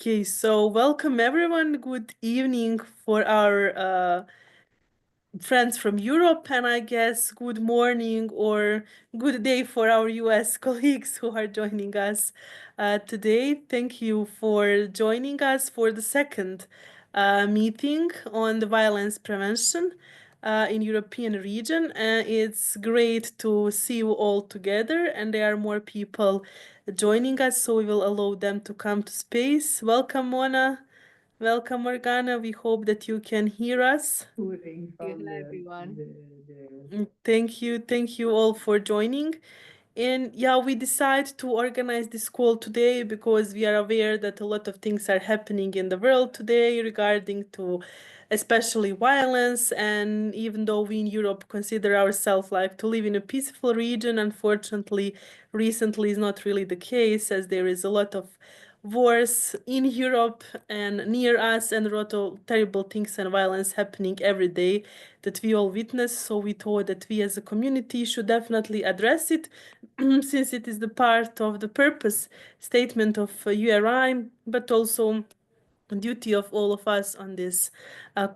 Okay, so welcome everyone. Good evening for our friends from Europe, and I guess good morning or good day for our US colleagues who are joining us today. Thank you for joining us for the second meeting on the violence prevention in European region. It's great to see you all together, and there are more people joining us, so we will allow them to come to space. Welcome, Mona. Welcome, Morgana. We hope that you can hear us. Hello, everyone. Thank you all for joining. And yeah, we decided to organize this call today because we are aware that a lot of things are happening in the world today regarding to especially violence. And even though we in Europe consider ourselves like to live in a peaceful region, unfortunately, recently is not really the case as there is a lot of wars in Europe and near us and a lot of terrible things and violence happening every day that we all witness. So we thought that we as a community should definitely address it since it is the part of the purpose statement of URI, but also duty of all of us on this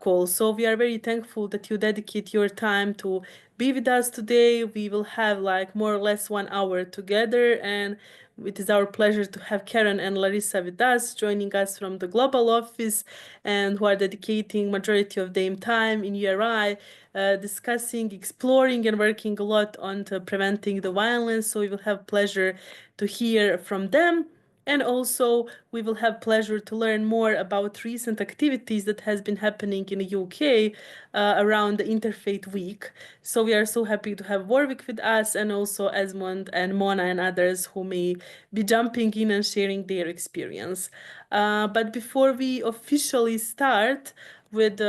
call. So we are very thankful that you dedicate your time to be with us today. We will have like more or less 1 hour together, and it is our pleasure to have Karen and Larissa with us, joining us from the global office, and who are dedicating majority of their time in URI, discussing, exploring, and working a lot on preventing the violence. So we will have pleasure to hear from them. And also, we will have pleasure to learn more about recent activities that has been happening in the UK around the Interfaith Week. So we are so happy to have Warwick with us, and also Esmond and Mona and others who may be jumping in and sharing their experience. But before we officially start with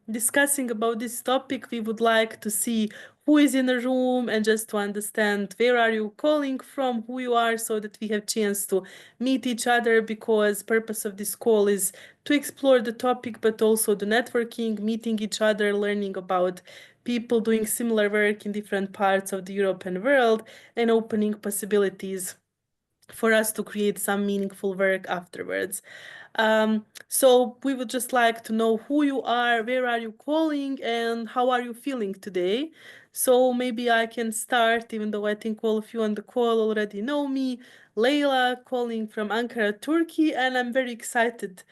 discussing about this topic, we would like to see who is in the room and just to understand where are you calling from, who you are, so that we have chance to meet each other, because purpose of this call is to explore the topic but also the networking, meeting each other, learning about people doing similar work in different parts of the European world, and opening possibilities for us to create some meaningful work afterwards. So we would just like to know who you are, where are you calling, and how are you feeling today. So maybe I can start, even though I think all of you on the call already know me. Leila, calling from Ankara, Turkey, and I'm very excited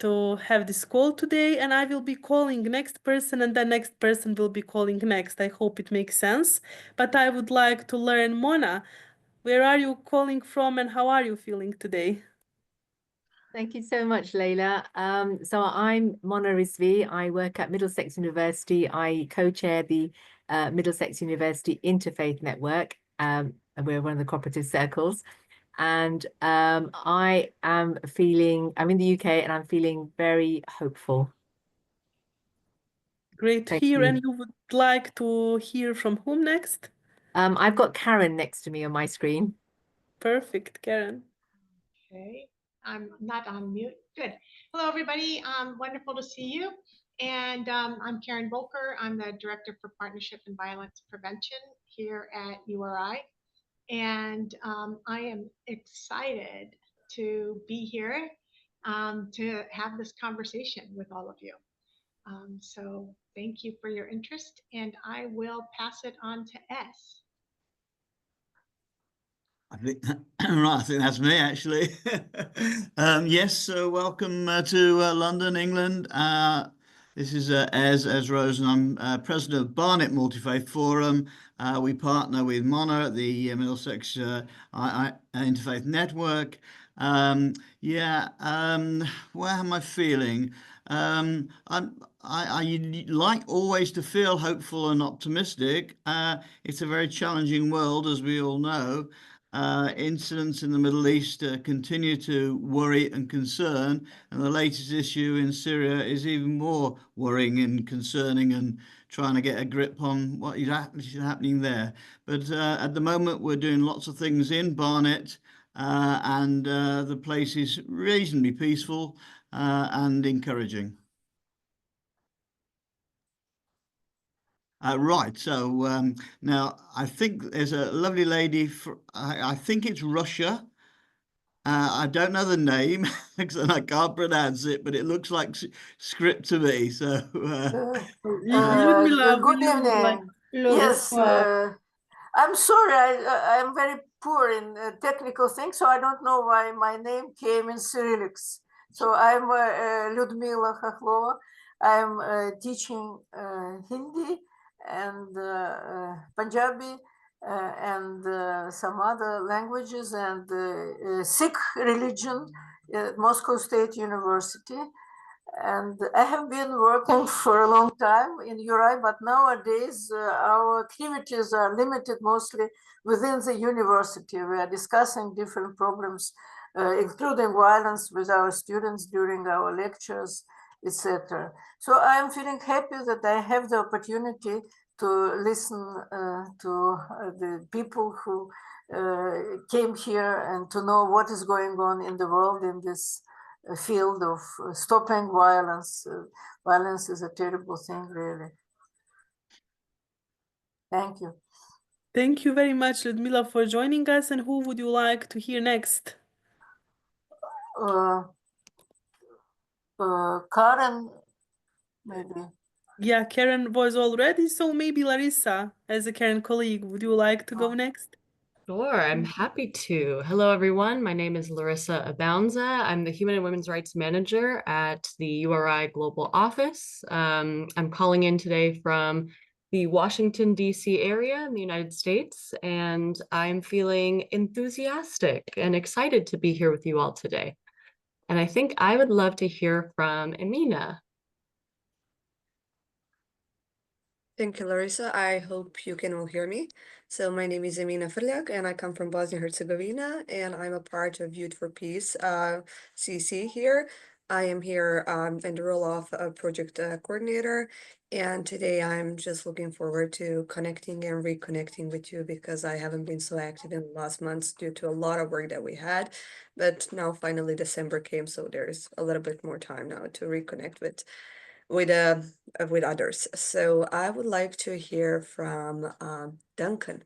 to have this call today. And I will be calling next person, and the next person will be calling next. I hope it makes sense. But I would like to learn, Mona, where are you calling from and how are you feeling today? Thank you so much, Leila. So I'm Mona Rizvi. I work at Middlesex University. I co-chair the Middlesex University Interfaith Network, and we're one of the cooperative circles. And I'm in the UK and I'm feeling very hopeful. Great to Thank hear. you. And you would like to hear from whom next? I've got Karen next to me on my screen. Perfect, Karen. Okay, I'm not on mute. Good. Hello, everybody. Wonderful to see you. And I'm Karen Volker. I'm the Director for Partnership and Violence Prevention here at URI. And I am excited to be here to have this conversation with all of you. So thank you for your interest, and I will pass it on to S. I think right. I think that's me actually. Yes. So welcome to London, England. This is Ez Rose, and I'm president of Barnet Multi-Faith Forum. We partner with Mona at the Middlesex Interfaith Network. Yeah. Where am I feeling? I like always to feel hopeful and optimistic. It's a very challenging world, as we all know. Incidents in the Middle East continue to worry and concern, and the latest issue in Syria is even more worrying and concerning, and trying to get a grip on what is actually happening there. But at the moment, we're doing lots of things in Barnet, and the place is reasonably peaceful and encouraging. Right. So now I think there's a lovely lady. I think it's Russia. I don't know the name because I can't pronounce it, but it looks like script to me. So Ludmila, Good will you like? evening. Yes, I'm sorry, I'm very poor in technical things, so I don't know why my name came in Cyrillics. So I'm Ludmila Khakhlova. I'm teaching Hindi and Punjabi and some other languages and Sikh religion at Moscow State University. And I have been working for a long time in URI, but nowadays our activities are limited mostly within the university. We are discussing different problems, including violence with our students during our lectures, etc. So I'm feeling happy that I have the opportunity to listen to the people who came here and to know what is going on in the world in this field of stopping violence. Violence is a terrible thing, really. Thank you. Thank you very much, Ludmila, for joining us. And who would you like to hear next? Karen, maybe. Yeah, Karen was already, so maybe Larissa, as a Karen colleague, would you like to go next? Sure, I'm happy to. Hello, everyone. My name is Larissa Abounza. I'm the Human and Women's Rights Manager at the URI Global Office. I'm calling in today from the Washington, D.C. area in the United States, and I'm feeling enthusiastic and excited to be here with you all today. And I think I would love to hear from Emina. Thank you, Larissa. I hope you can all hear me. So my name is Emina Frljak and I come from Bosnia Herzegovina and I'm a part of Youth for Peace CC here. I am here in the role of a project coordinator, and today I'm just looking forward to connecting and reconnecting with you because I haven't been so active in the last months due to a lot of work that we had. But now finally December came, so there's a little bit more time now to reconnect with others. So I would like to hear from Duncan.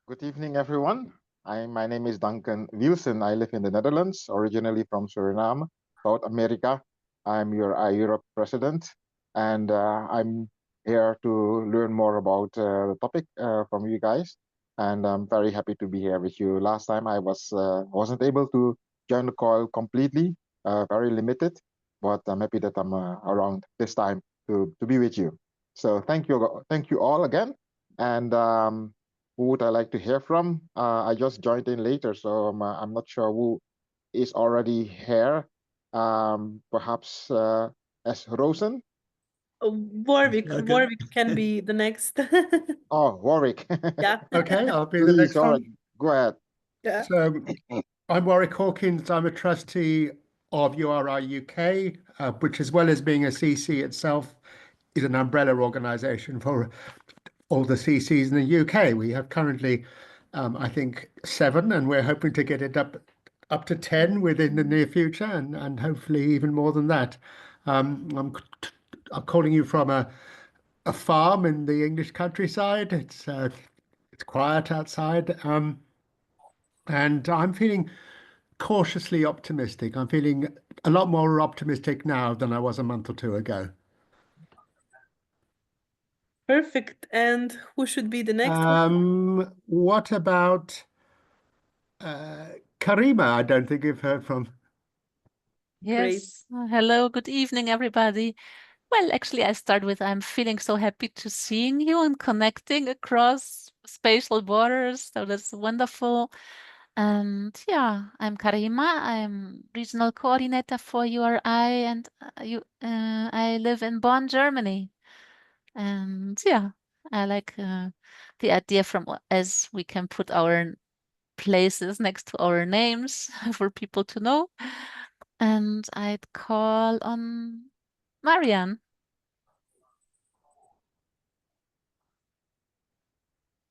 Good evening, everyone. My name is Duncan Wilson. I live in the Netherlands, originally from Suriname, South America. I'm your Europe president, and I'm here to learn more about the topic from you guys. And I'm very happy to be here with you. Last time I wasn't able to join the call completely, very limited, but I'm happy that I'm around this time to be with you. So thank you all again. And who would I like to hear from? I just joined in later, so I'm not sure who is already here. Perhaps as Rosen? Warwick. Okay. Warwick can be the next. Oh, Warwick. Yeah. Okay, I'll be the Please, next all one. right, go ahead. Yeah. So I'm Warwick Hawkins. I'm a trustee of URI UK, which, as well as being a CC itself, is an umbrella organisation for all the CCs in the UK. We have currently, I think, 7, and we're hoping to get it up to 10 within the near future, and hopefully even more than that. I'm calling you from a farm in the English countryside. It's quiet outside, and I'm feeling cautiously optimistic. I'm feeling a lot more optimistic now than I was a month or 2 ago. Perfect. And who should be the next one? What about Karima? I don't think you've heard from. Yes. Hello, good evening, everybody. Well, actually, I start with I'm feeling so happy to seeing you and connecting across spatial borders. So that's wonderful. And yeah, I'm Karima. I'm regional coordinator for URI, and I live in Bonn, Germany. And yeah, I like the idea as we can put our places next to our names for people to know. And I'd call on Marianne.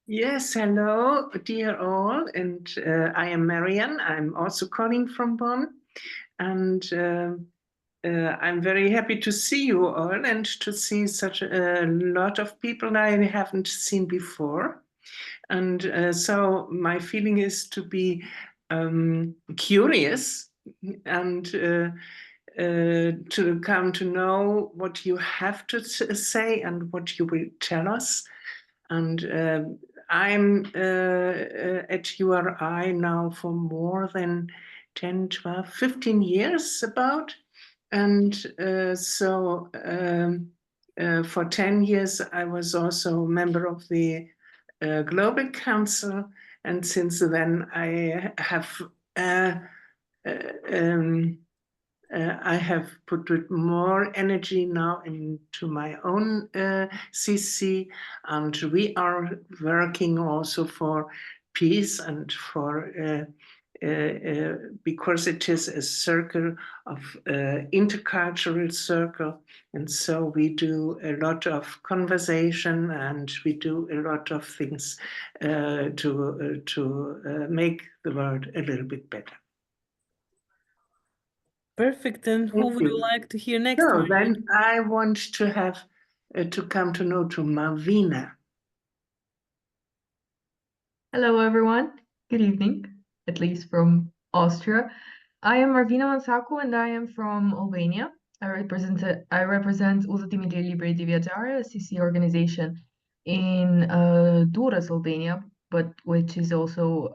Yes, hello, dear all, and I am Marianne. I'm also calling from Bonn, and I'm very happy to see you all and to see such a lot of people I haven't seen before. And so my feeling is to be curious and to come to know what you have to say and what you will tell us. And I'm at URI now for more than 10, 12, 15 years about. And so for 10 years, I was also a member of the Global Council. And since then, I have I have put more energy now into my own CC, and we are working also for peace and for because it is a circle of intercultural circle, and so we do a lot of conversation and we do a lot of things to make the world a little bit better. Perfect. And who would you like to hear next? So then I want to have to come to know to Malvina. Hello, everyone. Good evening, at least from Austria. I am Marvina Mansaku and I am from Albania. I represent Uzătimile Libere de Viaggiare, a CC organization in Durrës, Albania, but which is also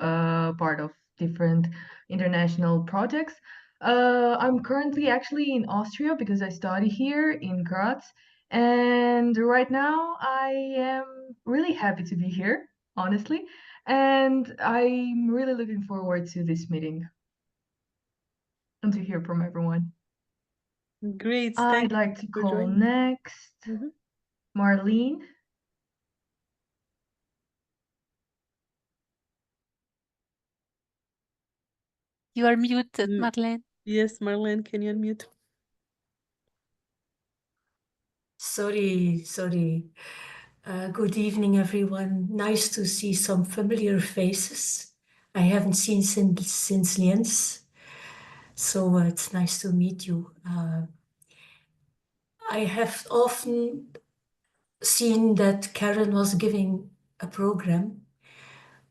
part of different international projects. I'm currently actually in Austria because I study here in Graz. And right now I am really happy to be here, honestly. And I'm really looking forward to this meeting and to hear from everyone. Great. I'd like to call next Marlene. You are muted, Marlene. Yes, Marlene, can you unmute? Sorry. Good evening, everyone. Nice to see some familiar faces I haven't seen since Lienz. So it's nice to meet you. I have often seen that Karen was giving a program,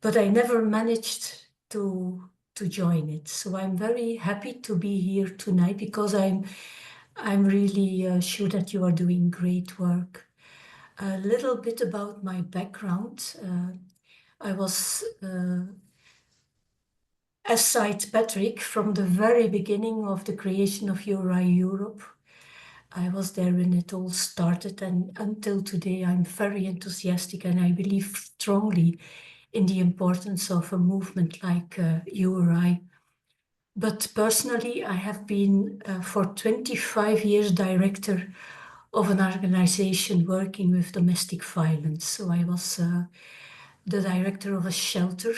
but I never managed to join it. So I'm very happy to be here tonight because I'm really sure that you are doing great work. A little bit about my background. I was aside Patrick from the very beginning of the creation of URI Europe. I was there when it all started, and until today I'm very enthusiastic and I believe strongly in the importance of a movement like URI. But personally, I have been for 25 years director of an organization working with domestic violence. So I was the director of a shelter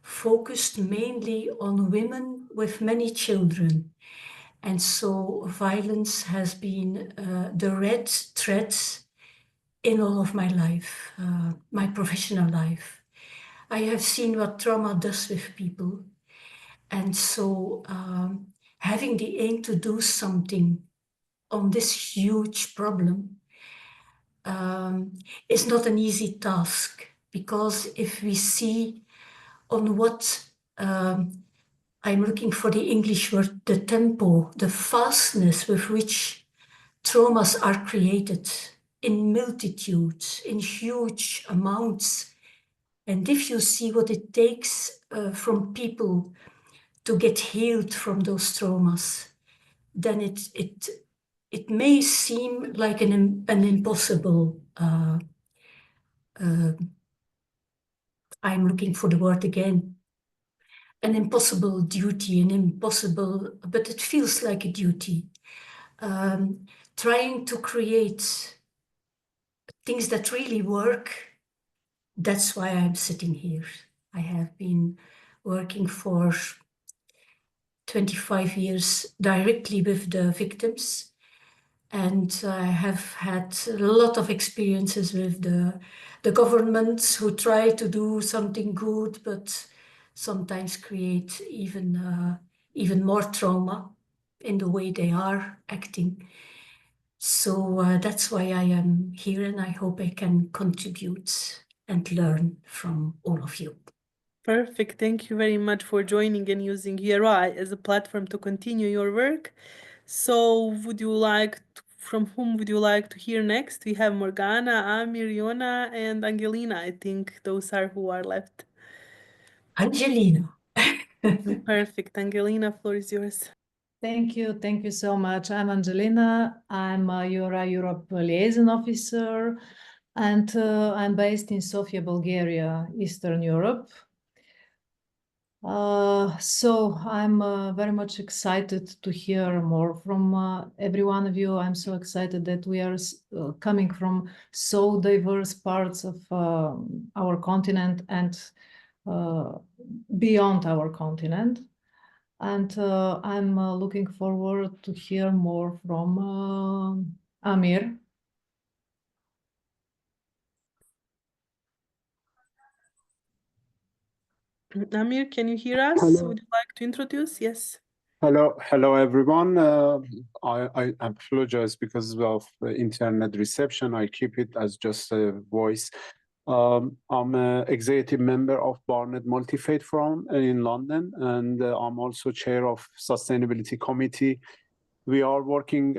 focused mainly on women with many children. And so violence has been the red thread in all of my life, my professional life. I have seen what trauma does with people. And so having the aim to do something on this huge problem is not an easy task, because if we see on what I'm looking for the English word, the tempo, the fastness with which traumas are created in multitudes, in huge amounts. And if you see what it takes from people to get healed from those traumas, then it may seem like an impossible, I'm looking for the word again, an impossible duty, but it feels like a duty. Trying to create things that really work, that's why I'm sitting here. I have been working for 25 years directly with the victims, and I have had a lot of experiences with the governments who try to do something good, but sometimes create even more trauma in the way they are acting. So that's why I am here, and I hope I can contribute and learn from all of you. Perfect. Thank you very much for joining and using URI as a platform to continue your work. So from whom would you like to hear next? We have Morgana, Amir, Yona, and Angelina. I think those are who are left. Angelina. Perfect. Angelina, floor is yours. Thank you so much. I'm Angelina. I'm a URI Europe liaison officer, and I'm based in Sofia, Bulgaria, Eastern Europe. So I'm very much excited to hear more from every one of you. I'm so excited that we are coming from so diverse parts of our continent and beyond our continent. And I'm looking forward to hear more from Amir. Amir, can you hear us? Hello. Would you like to introduce? Yes. Hello, everyone. I apologize because of the internet reception. I keep it as just a voice. I'm an executive member of Barnet Multi-Faith Forum in London, and I'm also chair of Sustainability Committee. We are working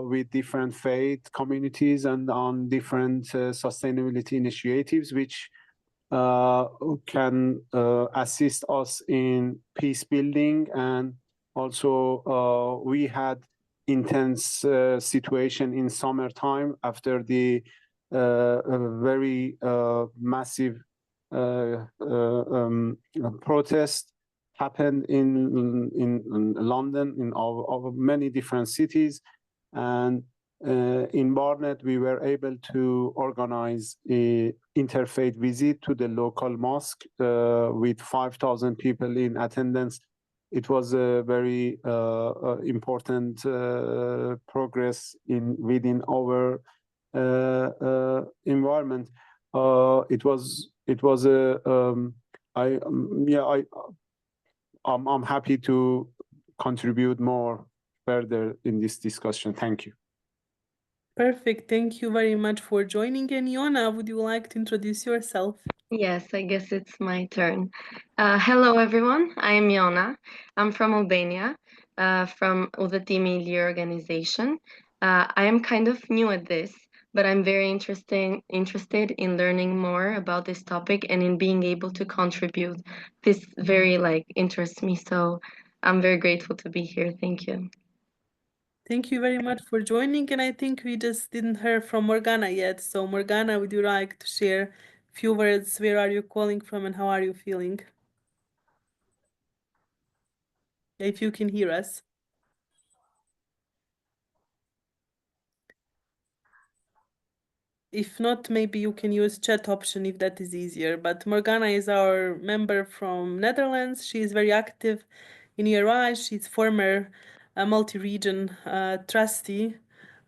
with different faith communities and on different sustainability initiatives, which can assist us in peace building. And also we had intense situation in summertime after the very massive protest happened in London, in many different cities. And in Barnet, we were able to organize an interfaith visit to the local mosque with 5,000 people in attendance. It was a very important progress within our environment. I'm happy to contribute more further in this discussion. Thank you. Perfect. Thank you very much for joining. And Yona, would you like to introduce yourself? Yes, I guess it's my turn. Hello, everyone. I am Yona. I'm from Albania, from Udhëtimi Lirë organization. I am kind of new at this, but I'm very interested in learning more about this topic and in being able to contribute. This very interests me, so I'm very grateful to be here. Thank you. Thank you very much for joining, and I think we just didn't hear from Morgana yet. So Morgana, would you like to share a few words? Where are you calling from and how are you feeling? If you can hear us. If not, maybe you can use chat option if that is easier. But Morgana is our member from Netherlands. She is very active in URI. She's former multi-region trustee,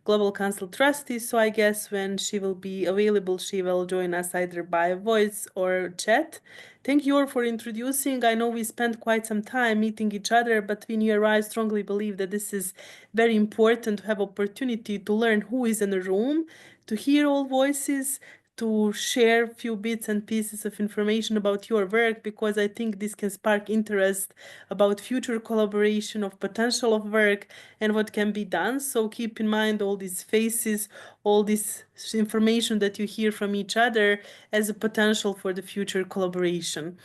Global Council trustee. So I guess when she will be available, she will join us either by voice or chat. Thank you all for introducing. I know we spent quite some time meeting each other, but in URI, I strongly believe that this is very important to have opportunity to learn who is in the room, to hear all voices, to share a few bits and pieces of information about your work, because I think this can spark interest about future collaboration, of potential of work and what can be done. So keep in mind all these faces, all this information that you hear from each other as a potential for the future collaboration.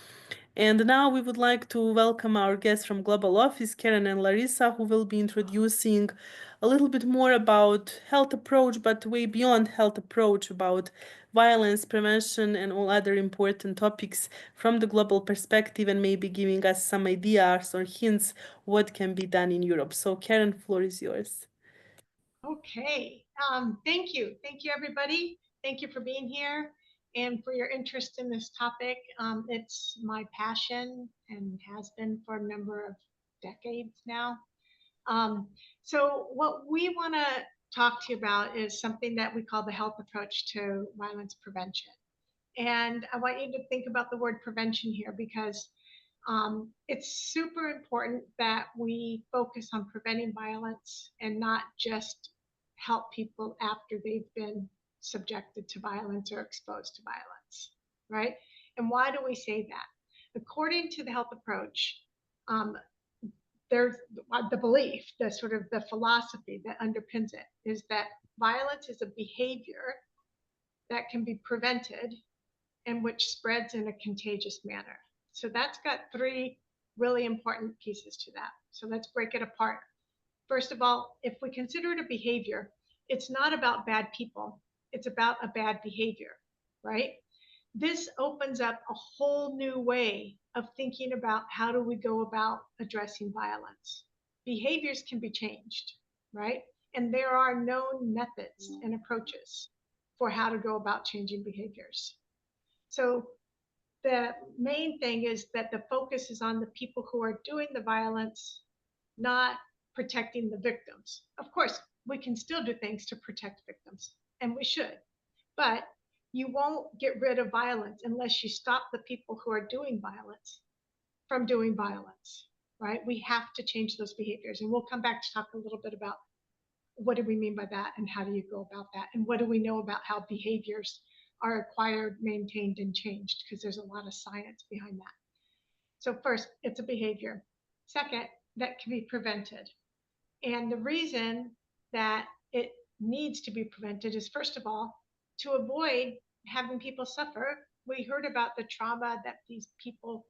And now we would like to welcome our guests from Global Office, Karen and Larissa, who will be introducing a little bit more about health approach, but way beyond health approach, about violence prevention and all other important topics from the global perspective, and maybe giving us some ideas or hints what can be done in Europe. So Karen, floor is yours. Okay, thank you. Thank you, everybody. Thank you for being here and for your interest in this topic. It's my passion and has been for a number of decades now. So what we want to talk to you about is something that we call the health approach to violence prevention. And I want you to think about the word prevention here, because it's super important that we focus on preventing violence and not just help people after they've been subjected to violence or exposed to violence. right? And why do we say that? According to the health approach, there's the belief, the sort of the philosophy that underpins it is that violence is a behavior that can be prevented and which spreads in a contagious manner. So that's got three really important pieces to that. So let's break it apart. First of all, if we consider it a behavior, it's not about bad people, it's about a bad behavior, right? This opens up a whole new way of thinking about how do we go about addressing violence. Behaviors can be changed, right? And there are known methods and approaches for how to go about changing behaviors. So the main thing is that the focus is on the people who are doing the violence, not protecting the victims. Of course, we can still do things to protect victims, and we should, but you won't get rid of violence unless you stop the people who are doing violence from doing violence, right? We have to change those behaviors, and we'll come back to talk a little bit about what do we mean by that and how do you go about that, and what do we know about how behaviors are acquired, maintained, and changed, because there's a lot of science behind that. So first, it's a behavior. Second, that can be prevented. And the reason that it needs to be prevented is, first of all, to avoid having people suffer. We heard about the trauma that these people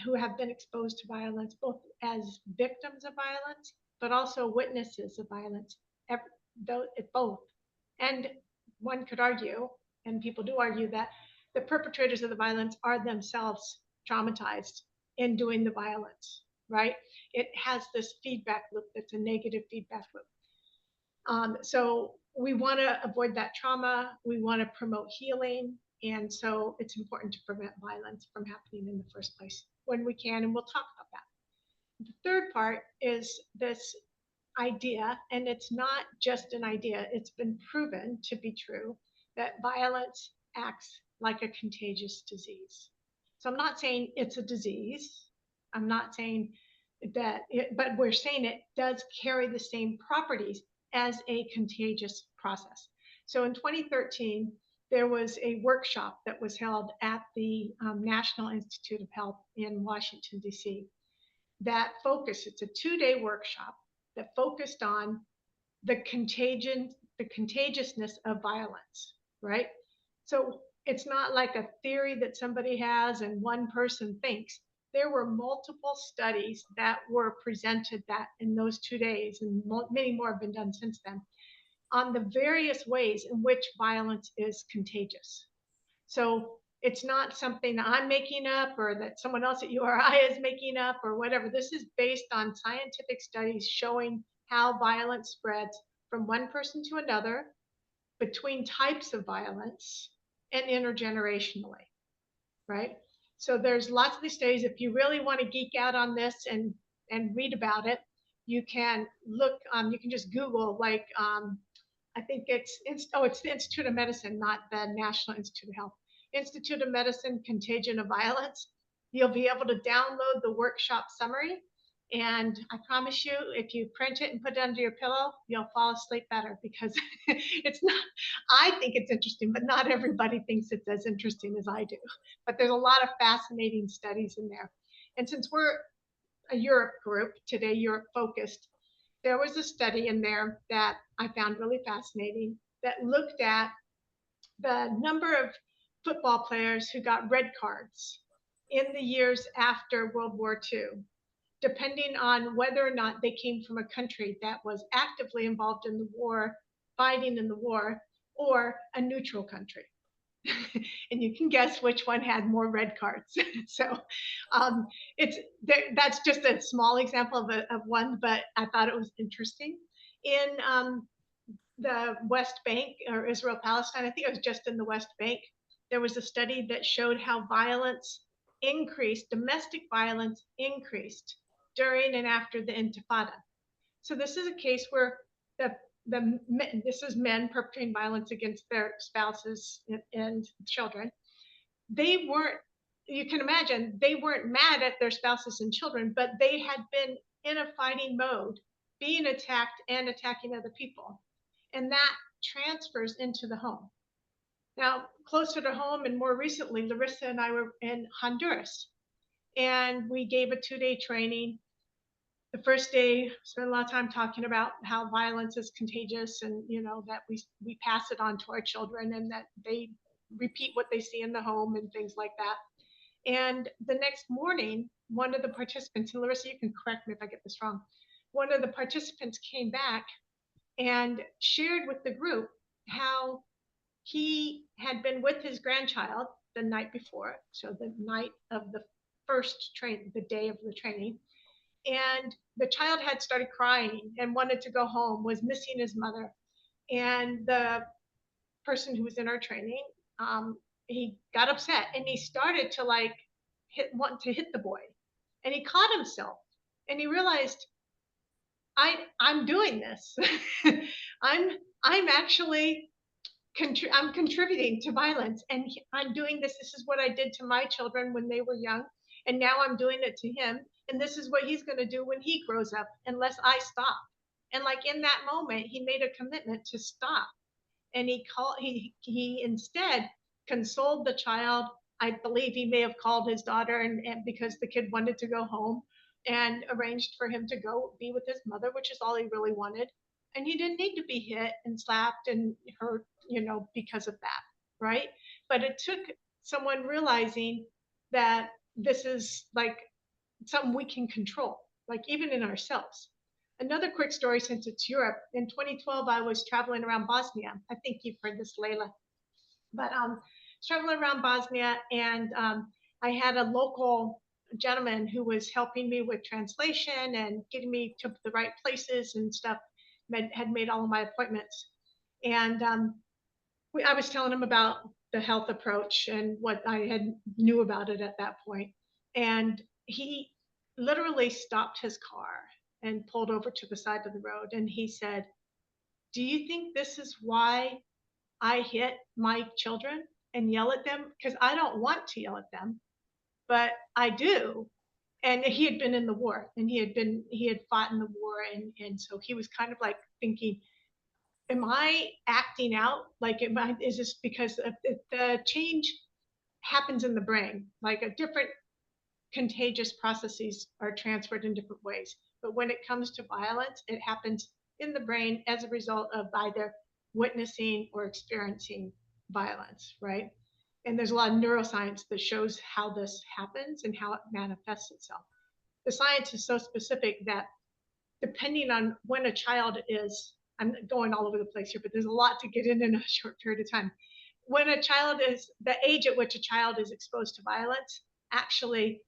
who have been exposed to violence, both as victims of violence, but also witnesses of violence, both. And one could argue, and people do argue, that the perpetrators of the violence are themselves traumatized in doing the violence, right? It has this feedback loop that's a negative feedback loop. So we want to avoid that trauma. We want to promote healing. And so it's important to prevent violence from happening in the first place when we can, and we'll talk about that. The third part is this idea, and it's not just an idea, it's been proven to be true, that violence acts like a contagious disease. So I'm not saying it's a disease. I'm not saying that, but we're saying it does carry the same properties as a contagious process. So in 2013, there was a workshop that was held at the National Institute of Health in Washington, D.C. that focused, it's a 2-day workshop that focused on the contagiousness of violence, right? So it's not like a theory that somebody has and one person thinks. There were multiple studies that were presented that in those 2 days, and many more have been done since then, on the various ways in which violence is contagious. So it's not something that I'm making up or that someone else at URI is making up or whatever. This is based on scientific studies showing how violence spreads from one person to another, between types of violence, and intergenerationally, right? So there's lots of these studies. If you really want to geek out on this and read about it, you can look, you can just Google, like, I think it's the Institute of Medicine, not the National Institute of Health. Institute of Medicine, Contagion of Violence. You'll be able to download the workshop summary. And I promise you, if you print it and put it under your pillow, you'll fall asleep better, because it's not, I think it's interesting, but not everybody thinks it's as interesting as I do. But there's a lot of fascinating studies in there. And since we're a Europe group, today Europe focused, there was a study in there that I found really fascinating that looked at the number of football players who got red cards in the years after World War II, depending on whether or not they came from a country that was actively involved in the war, fighting in the war, or a neutral country. And you can guess which one had more red cards. So that's just a small example of one, but I thought it was interesting. In the West Bank, or Israel Palestine, I think it was just in the West Bank, there was a study that showed how violence increased, domestic violence increased during and after the Intifada. So this is a case where this is men perpetrating violence against their spouses and children. They weren't, you can imagine, they weren't mad at their spouses and children, but they had been in a fighting mode, being attacked and attacking other people. And that transfers into the home. Now, closer to home and more recently, Larissa and I were in Honduras, and we gave a 2-day training. The first day, spent a lot of time talking about how violence is contagious, and that we pass it on to our children, and that they repeat what they see in the home and things like that. And the next morning, one of the participants, and Larissa, you can correct me if I get this wrong, one of the participants came back and shared with the group how he had been with his grandchild the night before, so the night of the first train, the day of the training, and the child had started crying and wanted to go home, was missing his mother. And the person who was in our training, he got upset and he started to want to hit the boy, and he caught himself and he realized, I'm doing this. I'm actually I'm contributing to violence, and I'm doing this. This is what I did to my children when they were young, and now I'm doing it to him. And this is what he's going to do when he grows up, unless I stop. And like in that moment, he made a commitment to stop, and he instead consoled the child. I believe he may have called his daughter, and because the kid wanted to go home, and arranged for him to go be with his mother, which is all he really wanted. And he didn't need to be hit and slapped and hurt, because of that, right? But it took someone realizing that this is like something we can control, like even in ourselves. Another quick story, since it's Europe. In 2012, I was traveling around Bosnia. I think you've heard this, Layla. But traveling around Bosnia, and I had a local gentleman who was helping me with translation and getting me to the right places and stuff. Had made all of my appointments, and I was telling him about the health approach and what I had knew about it at that point. And he literally stopped his car and pulled over to the side of the road. And he said, "Do you think this is why I hit my children and yell at them? Because I don't want to yell at them, but I do." And he had been in the war, and he had fought in the war. And so he was kind of like thinking, am I acting out? Like, is this because the change happens in the brain? Like a different contagious processes are transferred in different ways. But when it comes to violence, it happens in the brain as a result of either witnessing or experiencing violence, right? And there's a lot of neuroscience that shows how this happens and how it manifests itself. The science is so specific that depending on when a child is, I'm going all over the place here, but there's a lot to get in a short period of time. When a child is, the age at which a child is exposed to violence actually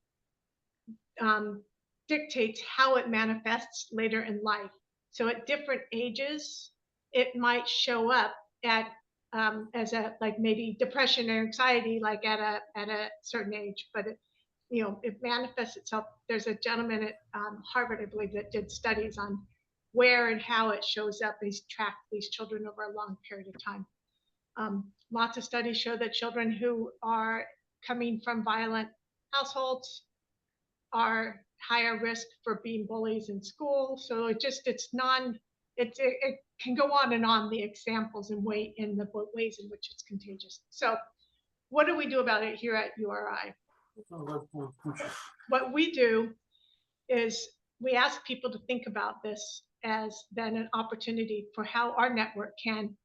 dictates how it manifests later in life. So at different ages, it might show up at as a like maybe depression or anxiety, like at a certain age, but it manifests itself. There's a gentleman at Harvard, I believe, that did studies on where and how it shows up. He's tracked these children over a long period of time. Lots of studies show that children who are coming from violent households are higher risk for being bullies in school. So it can go on and on, the examples and in the ways in which it's contagious. So what do we do about it here at URI? What we do is we ask people to think about this as then an opportunity for how our network can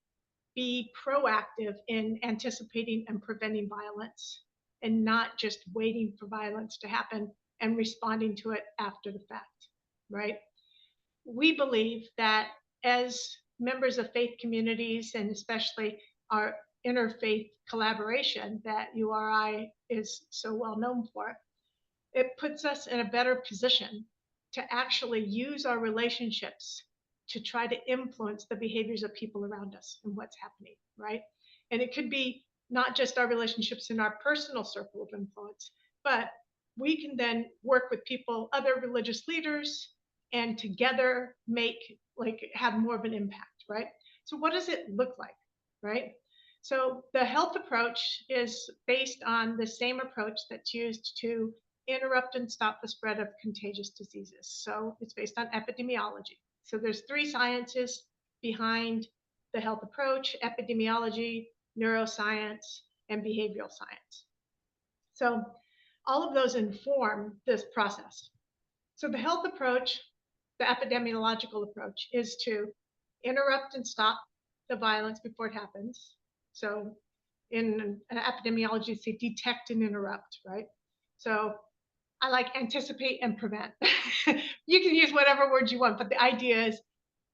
be proactive in anticipating and preventing violence, and not just waiting for violence to happen and responding to it after the fact, right? We believe that as members of faith communities, and especially our interfaith collaboration that URI is so well known for, it puts us in a better position to actually use our relationships to try to influence the behaviors of people around us and what's happening, right? And it could be not just our relationships in our personal circle of influence, but we can then work with people, other religious leaders, and together have more of an impact, right? So what does it look like, right? So the health approach is based on the same approach that's used to interrupt and stop the spread of contagious diseases. So it's based on epidemiology. So there's 3 sciences behind the health approach: epidemiology, neuroscience, and behavioral science. So all of those inform this process. So the health approach, the epidemiological approach, is to interrupt and stop the violence before it happens. So in epidemiology, say detect and interrupt, right? So I like anticipate and prevent. You can use whatever words you want, but the idea is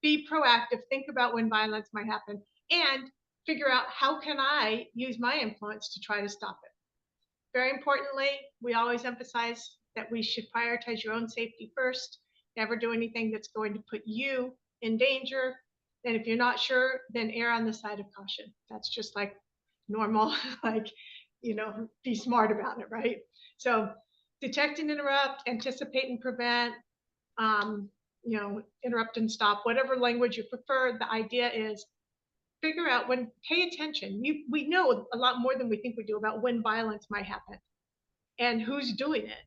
be proactive, think about when violence might happen, and figure out how can I use my influence to try to stop it. Very importantly, we always emphasize that we should prioritize your own safety first, never do anything that's going to put you in danger. And if you're not sure, then err on the side of caution. That's just like normal, like, be smart about it, right? So detect and interrupt, anticipate and prevent, interrupt and stop, whatever language you prefer. The idea is figure out when, pay attention. We know a lot more than we think we do about when violence might happen and who's doing it,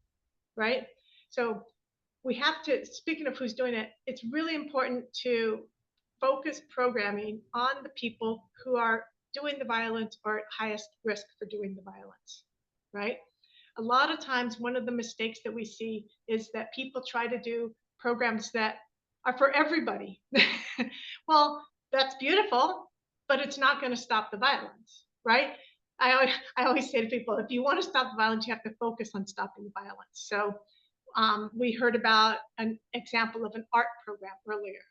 right? So we have to, speaking of who's doing it, it's really important to focus programming on the people who are doing the violence or at highest risk for doing the violence, right? A lot of times, one of the mistakes that we see is that people try to do programs that are for everybody. Well, that's beautiful, but it's not going to stop the violence, right? I always say to people, if you want to stop the violence, you have to focus on stopping the violence. So we heard about an example of an art program earlier,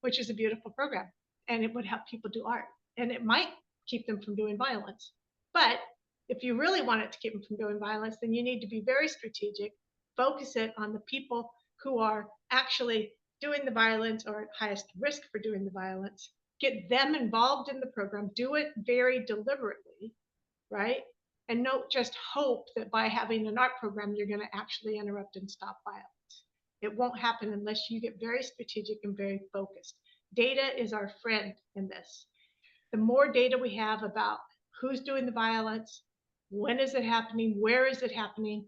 which is a beautiful program, and it would help people do art, and it might keep them from doing violence. But if you really want it to keep them from doing violence, then you need to be very strategic, focus it on the people who are actually doing the violence or at highest risk for doing the violence, get them involved in the program, do it very deliberately, right? And don't just hope that by having an art program, you're going to actually interrupt and stop violence. It won't happen unless you get very strategic and very focused. Data is our friend in this. The more data we have about who's doing the violence, when is it happening, where is it happening,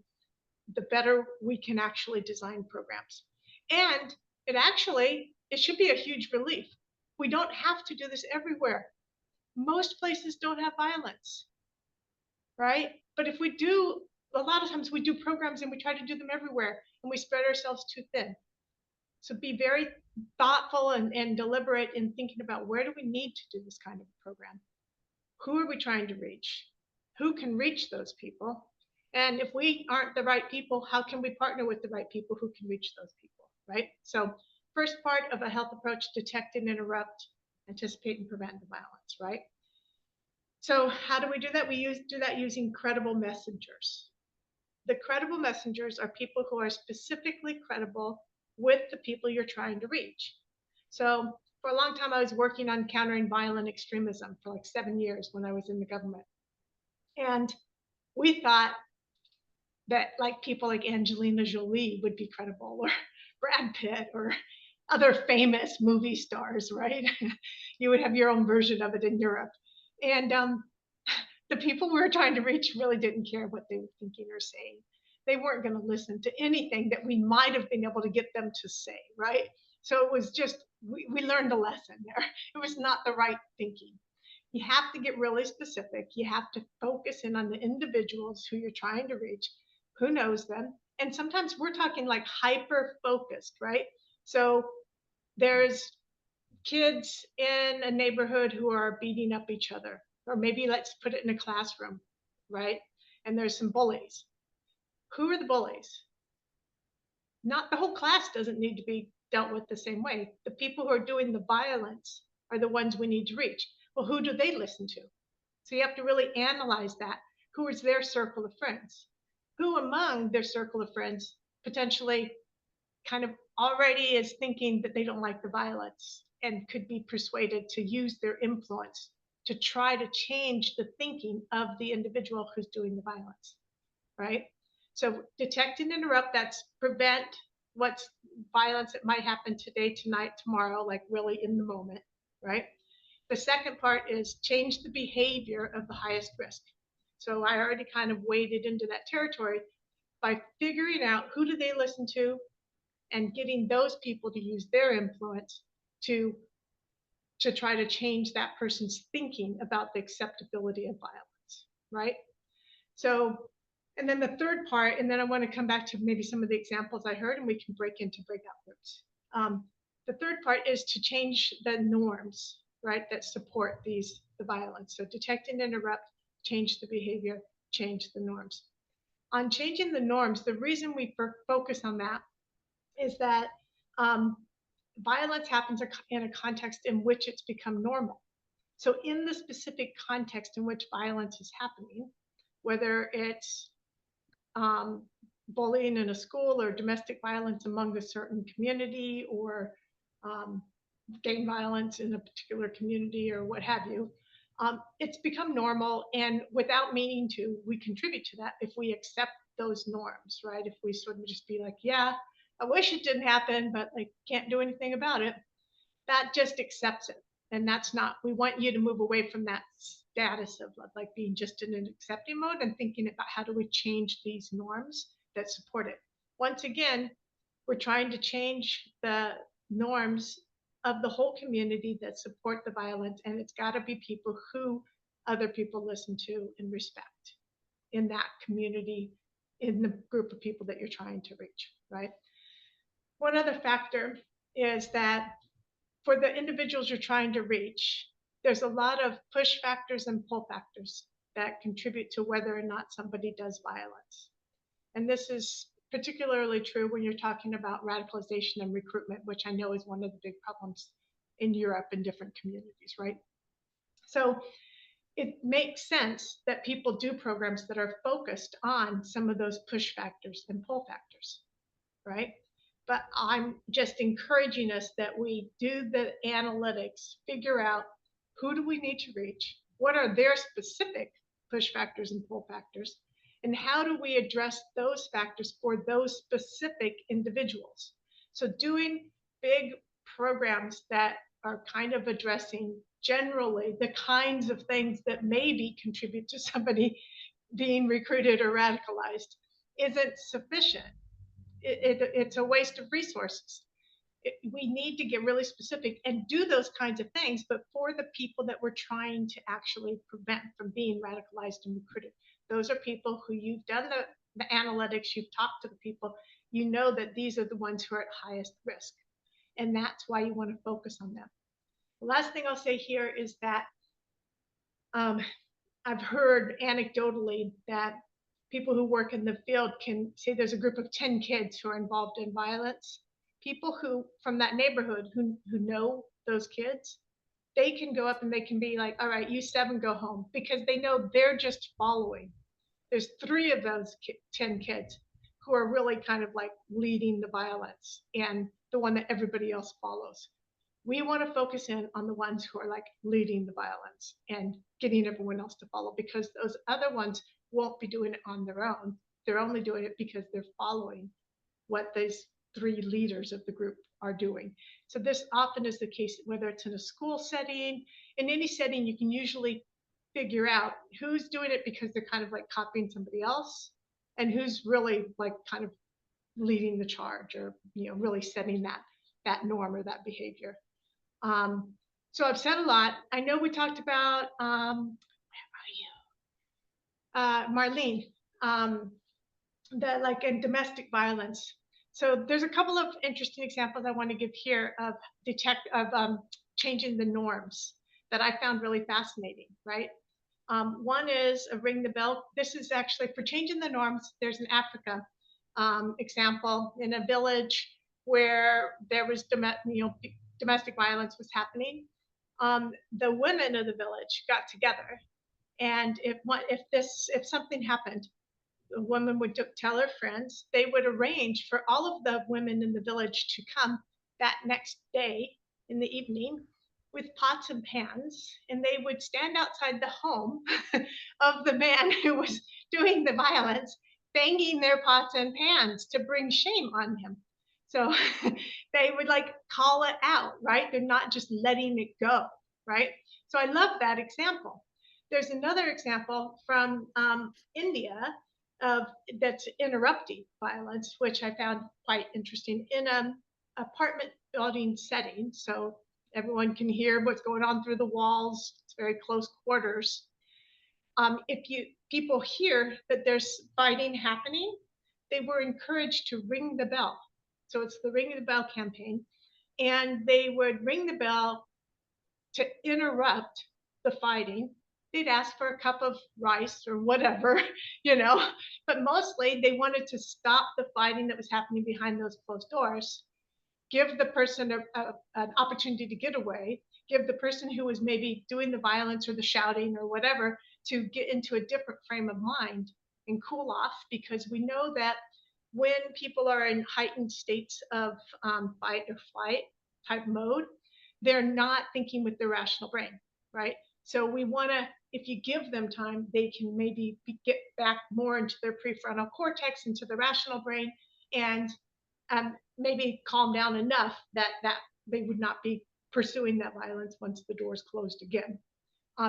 the better we can actually design programs. And it should be a huge relief. We don't have to do this everywhere. Most places don't have violence, right? But if we do, a lot of times we do programs and we try to do them everywhere and we spread ourselves too thin. So be very thoughtful and deliberate in thinking about where do we need to do this kind of program? Who are we trying to reach? Who can reach those people? And if we aren't the right people, how can we partner with the right people who can reach those people, right? So first part of a health approach, detect and interrupt, anticipate and prevent the violence, right? So how do we do that? We do that using credible messengers. The credible messengers are people who are specifically credible with the people you're trying to reach. So for a long time, I was working on countering violent extremism for like 7 years when I was in the government. And we thought that like people like Angelina Jolie would be credible, or Brad Pitt, or other famous movie stars, right? You would have your own version of it in Europe. And the people we were trying to reach really didn't care what they were thinking or saying. They weren't going to listen to anything that we might have been able to get them to say, right? So it was just, we learned a lesson there. It was not the right thinking. You have to get really specific. You have to focus in on the individuals who you're trying to reach, who knows them. And sometimes we're talking like hyper focused, right? So there's kids in a neighborhood who are beating up each other, or maybe let's put it in a classroom, right? And there's some bullies. Who are the bullies? Not the whole class doesn't need to be dealt with the same way. The people who are doing the violence are the ones we need to reach. Well, who do they listen to? So you have to really analyze that. Who is their circle of friends? Who among their circle of friends potentially kind of already is thinking that they don't like the violence and could be persuaded to use their influence to try to change the thinking of the individual who's doing the violence, right? So detect and interrupt, that's prevent what's violence that might happen today, tonight, tomorrow, like really in the moment, right? The second part is change the behavior of the highest risk. So I already kind of waded into that territory by figuring out who do they listen to and getting those people to use their influence to to try to change that person's thinking about the acceptability of violence, right? So, and then the third part, and then I want to come back to maybe some of the examples I heard, and we can break into breakout groups. The third part is to change the norms, right, that support the violence. So detect and interrupt, change the behavior, change the norms. On changing the norms, the reason we focus on that is that violence happens in a context in which it's become normal. So in the specific context in which violence is happening, whether it's bullying in a school or domestic violence among a certain community, or gang violence in a particular community, or what have you, it's become normal, and without meaning to, we contribute to that if we accept those norms, right? If we sort of just be like, yeah, I wish it didn't happen, but like can't do anything about it, that just accepts it. And that's not, we want you to move away from that status of like being just in an accepting mode and thinking about how do we change these norms that support it. Once again, we're trying to change the norms of the whole community that support the violence, and it's got to be people who other people listen to and respect in that community, in the group of people that you're trying to reach, right? One other factor is that for the individuals you're trying to reach, there's a lot of push factors and pull factors that contribute to whether or not somebody does violence. And this is particularly true when you're talking about radicalization and recruitment, which I know is one of the big problems in Europe in different communities, right? So it makes sense that people do programs that are focused on some of those push factors and pull factors, right? But I'm just encouraging us that we do the analytics, figure out who do we need to reach, what are their specific push factors and pull factors, and how do we address those factors for those specific individuals. So doing big programs that are kind of addressing generally the kinds of things that maybe contribute to somebody being recruited or radicalized isn't sufficient. It's a waste of resources. We need to get really specific and do those kinds of things, but for the people that we're trying to actually prevent from being radicalized and recruited. Those are people who you've done the analytics, you've talked to the people, you know that these are the ones who are at highest risk. And that's why you want to focus on them. The last thing I'll say here is that I've heard anecdotally that people who work in the field can say there's a group of 10 kids who are involved in violence. People who from that neighborhood who know those kids, they can go up and they can be like, all right, you 7 go home, because they know they're just following. There's 3 of those 10 kids who are really kind of like leading the violence and the one that everybody else follows. We want to focus in on the ones who are like leading the violence and getting everyone else to follow, because those other ones won't be doing it on their own. They're only doing it because they're following what these 3 leaders of the group are doing. So this often is the case, whether it's in a school setting, in any setting, you can usually figure out who's doing it because they're kind of like copying somebody else, and who's really like kind of leading the charge, or really setting that norm or that behavior. So I've said a lot. I know we talked about Marlene, like in domestic violence. So there's a couple of interesting examples I want to give here of changing the norms that I found really fascinating, right? One is a ring the bell. This is actually for changing the norms. There's an Africa example in a village where there was domestic violence was happening. The women of the village got together, and if something happened, the woman would tell her friends. They would arrange for all of the women in the village to come that next day in the evening with pots and pans, and they would stand outside the home of the man who was doing the violence, banging their pots and pans to bring shame on him. So they would like call it out, right? They're not just letting it go, right? So I love that example. There's another example from India that's interrupting violence, which I found quite interesting in an apartment building setting. So everyone can hear what's going on through the walls. It's very close quarters. If people hear that there's fighting happening, they were encouraged to ring the bell. So it's the Ring the Bell campaign. And they would ring the bell to interrupt the fighting. They'd ask for a cup of rice or whatever, but mostly they wanted to stop the fighting that was happening behind those closed doors, give the person an opportunity to get away, give the person who was maybe doing the violence or the shouting or whatever to get into a different frame of mind and cool off, because we know that when people are in heightened states of fight or flight type mode, they're not thinking with their rational brain, right? So we want to, if you give them time, they can maybe get back more into their prefrontal cortex, into the rational brain, and maybe calm down enough that they would not be pursuing that violence once the doors closed again.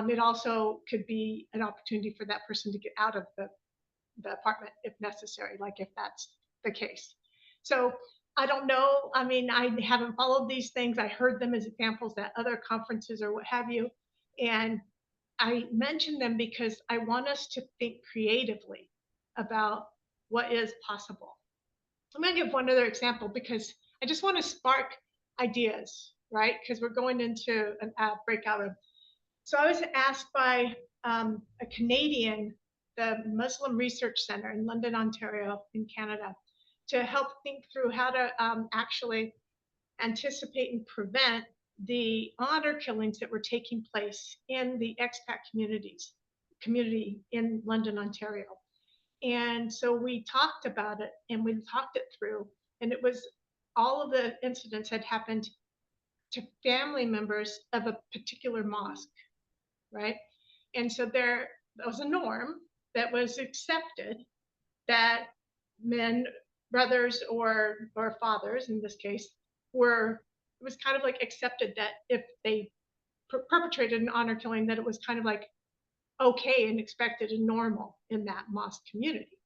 It also could be an opportunity for that person to get out of the apartment if necessary, like if that's the case. So I don't know. I mean, I haven't followed these things. I heard them as examples at other conferences or what have you. And I mention them because I want us to think creatively about what is possible. I'm going to give one other example because I just want to spark ideas, right? Because we're going into a breakout room. So I was asked by a Canadian, the Muslim Research Center in London, Ontario, in Canada, to help think through how to actually anticipate and prevent the honor killings that were taking place in the expat community in London, Ontario. And so we talked about it and we talked it through, and it was all of the incidents had happened to family members of a particular mosque, right? And so there was a norm that was accepted that men, brothers or fathers in this case, it was kind of like accepted that if they perpetrated an honor killing, that it was kind of like okay and expected and normal in that mosque community.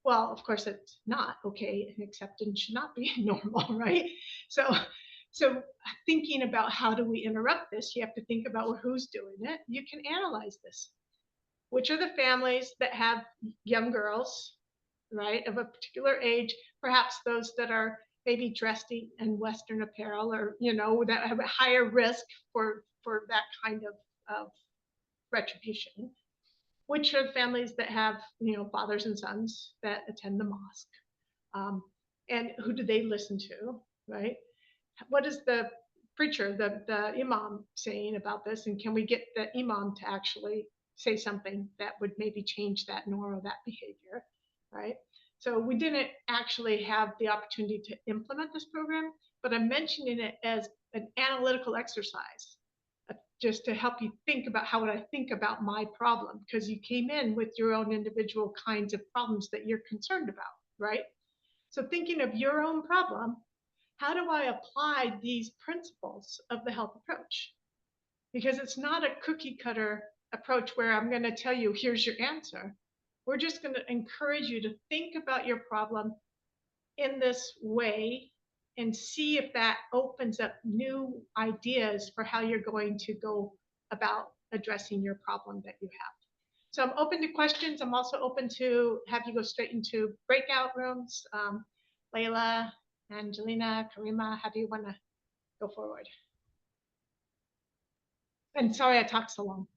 Well, of course, it's not okay and accepted and should not be normal, right? So thinking about how do we interrupt this, you have to think about, well, who's doing it? You can analyze this. Which are the families that have young girls, right, of a particular age, perhaps those that are maybe dressed in Western apparel, or, that have a higher risk for that kind of retribution. Which are families that have, fathers and sons that attend the mosque? And who do they listen to, right? What is the preacher, the imam, saying about this? And can we get the imam to actually say something that would maybe change that norm or that behavior, right? So we didn't actually have the opportunity to implement this program, but I'm mentioning it as an analytical exercise, just to help you think about how would I think about my problem, because you came in with your own individual kinds of problems that you're concerned about, right? So thinking of your own problem, how do I apply these principles of the health approach? Because it's not a cookie cutter approach where I'm going to tell you, here's your answer. We're just going to encourage you to think about your problem in this way and see if that opens up new ideas for how you're going to go about addressing your problem that you have. So I'm open to questions. I'm also open to have you go straight into breakout rooms. Layla, Angelina, Karima, how do you want to go forward? And sorry I talked so long.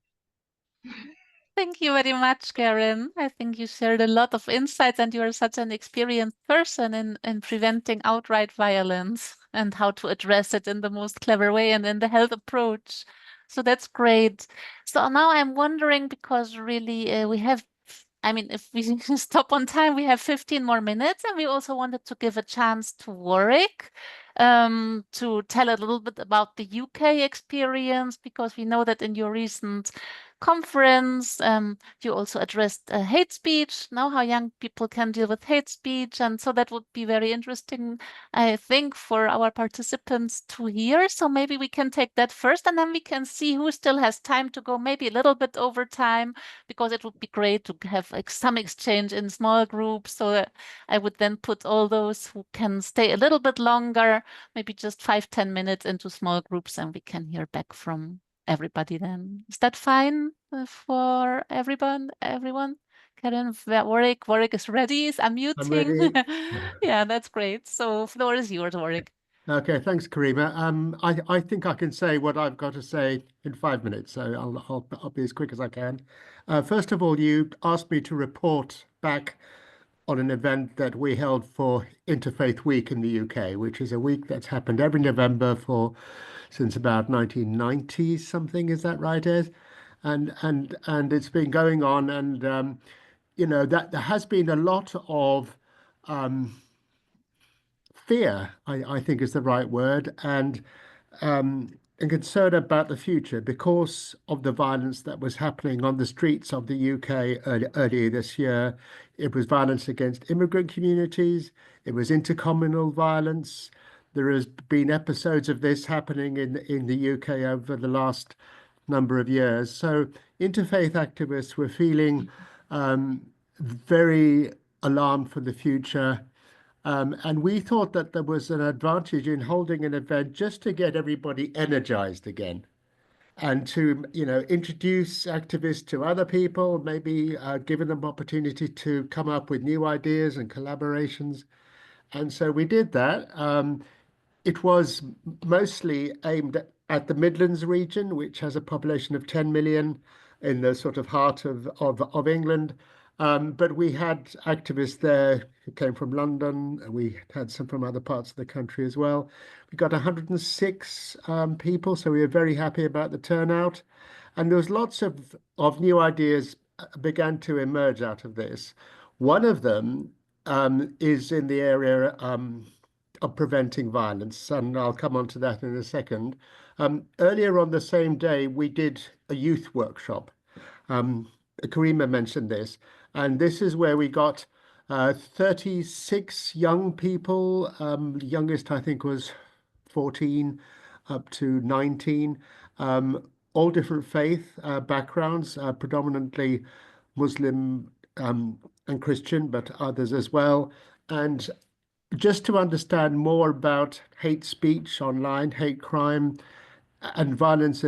Thank you very much, Karen. I think you shared a lot of insights, and you are such an experienced person in preventing outright violence and how to address it in the most clever way and in the health approach. So that's great. So now I'm wondering, because really we have, I mean, if we stop on time, we have 15 more minutes, and we also wanted to give a chance to Warwick to tell a little bit about the UK experience, because we know that in your recent conference. You also addressed hate speech, now how young people can deal with hate speech. And so that would be very interesting, I think, for our participants to hear. So maybe we can take that first, and then we can see who still has time to go maybe a little bit over time, because it would be great to have like some exchange in small groups. So that I would then put all those who can stay a little bit longer, maybe just 5-10 minutes into small groups, and we can hear back from everybody then. Is that fine for everyone? Karen, Warwick is ready, is unmuting. I'm ready. Yeah, that's great. So floor is yours, Warwick. Okay, thanks, Karima. I think I can say what I've got to say in 5 minutes, so I'll be as quick as I can. First of all, you asked me to report back on an event that we held for Interfaith Week in the UK, which is a week that's happened every November since about 1990 something. Is that right, Ed? And it's been going on, and that there has been a lot of fear, I think is the right word, and concern about the future because of the violence that was happening on the streets of the UK earlier this year. It was violence against immigrant communities. It was intercommunal violence. There has been episodes of this happening in the UK over the last number of years. So interfaith activists were feeling very alarmed for the future. And we thought that there was an advantage in holding an event just to get everybody energized again and to, introduce activists to other people, maybe giving them opportunity to come up with new ideas and collaborations. And so we did that. It was mostly aimed at the Midlands region, which has a population of 10 million in the sort of heart of England. But we had activists there who came from London. We had some from other parts of the country as well. We got 106 people, so we were very happy about the turnout. And there was lots of new ideas began to emerge out of this. One of them is in the area of preventing violence, and I'll come on to that in a second. Earlier on the same day, we did a youth workshop. Karima mentioned this, and this is where we got 36 young people. The youngest, I think, was 14 up to 19, all different faith backgrounds, predominantly Muslim and Christian, but others as well. And just to understand more about hate speech online, hate crime, and violence